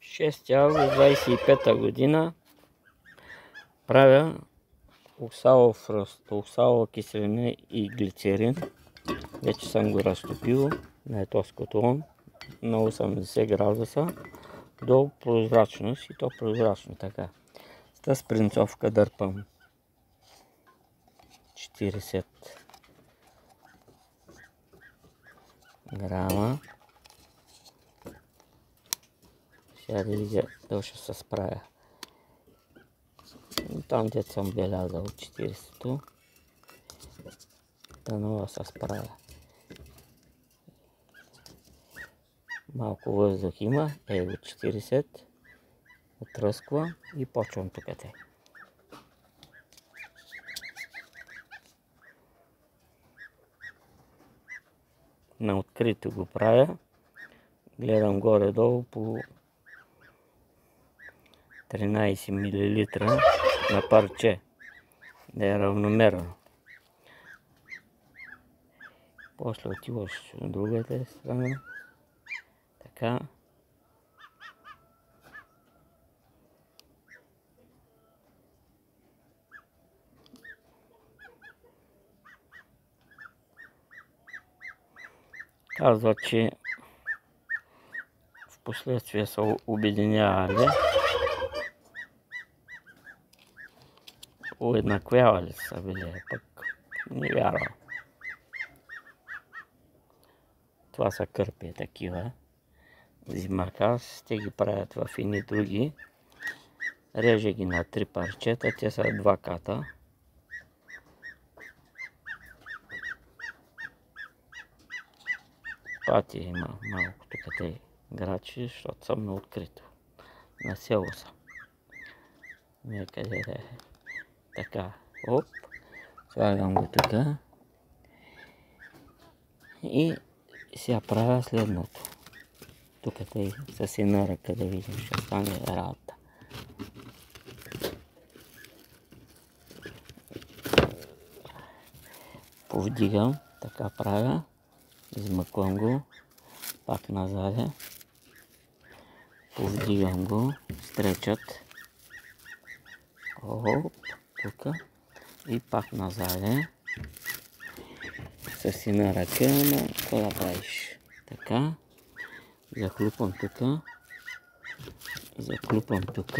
6 август 25 година правя оксалова киселина и глицерин. Вече съм го разтопил на етоскотлон на 80 градуса до прозрачност, и то прозрачно така. С спринцовка дърпам 40 грама. Сега да видя дали ще се справя. Там дето съм белязал 40-то. Дано се справя. Малко въздух има, его 40. Отръсква и почвам тук. На открито го правя. Гледам горе-долу по 13 мл на парче. Да е равномерно. После отиваш на другата страна. Така. Казва, че в последствие са обединявали, уеднаквявали са били, пък не вярвам. Това са кърпи такива. Зимарказ, те ги правят в едни други. Реже ги на 3 парчета, те са 2 ката. Пати има малко тук те грачи, защото съм на открито. На село съм. Някъде да е. Така, оп, слагам го тук. И сега правя следното. Тук тъй с една ръка да видим, ще стане работа. Повдигам, така правя. Измъквам го, пак назаде. Повдигам го, стречат. Оп, тук. И пак назаде. С една ръка, но какво да правиш? Така. Захлупам тук. Заклупам тук.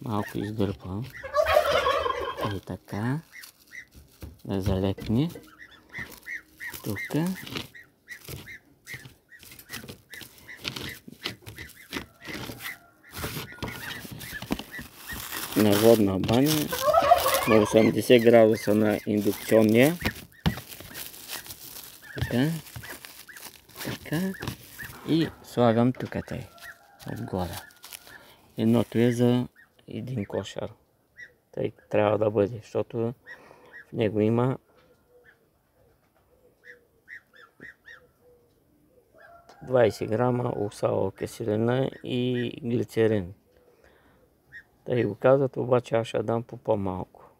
Малко издърпам. И така. Да залепне. Тук. На водна баня. На 80 градуса на индукционния. Така. Така. И слагам тук тъй. Отгоре. Едното е за един кошар. Тъй трябва да бъде, защото в него има 20 грама оксалова киселина и глицерин. Тъй го казват, обаче аз ще дам по по-малко.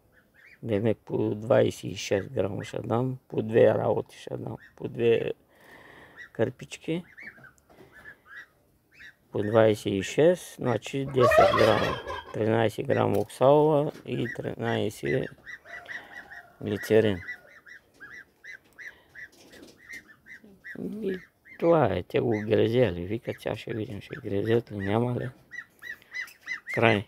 Демек по 26 грама ще дам, по 2 работи ще дам, по 2 кърпички. По 26, значи 10 грама. 13 грама оксалова и 13 глицерин. И това е, те го грезели. Викат, сега ще видим, ще грезят ли, няма ли. Край.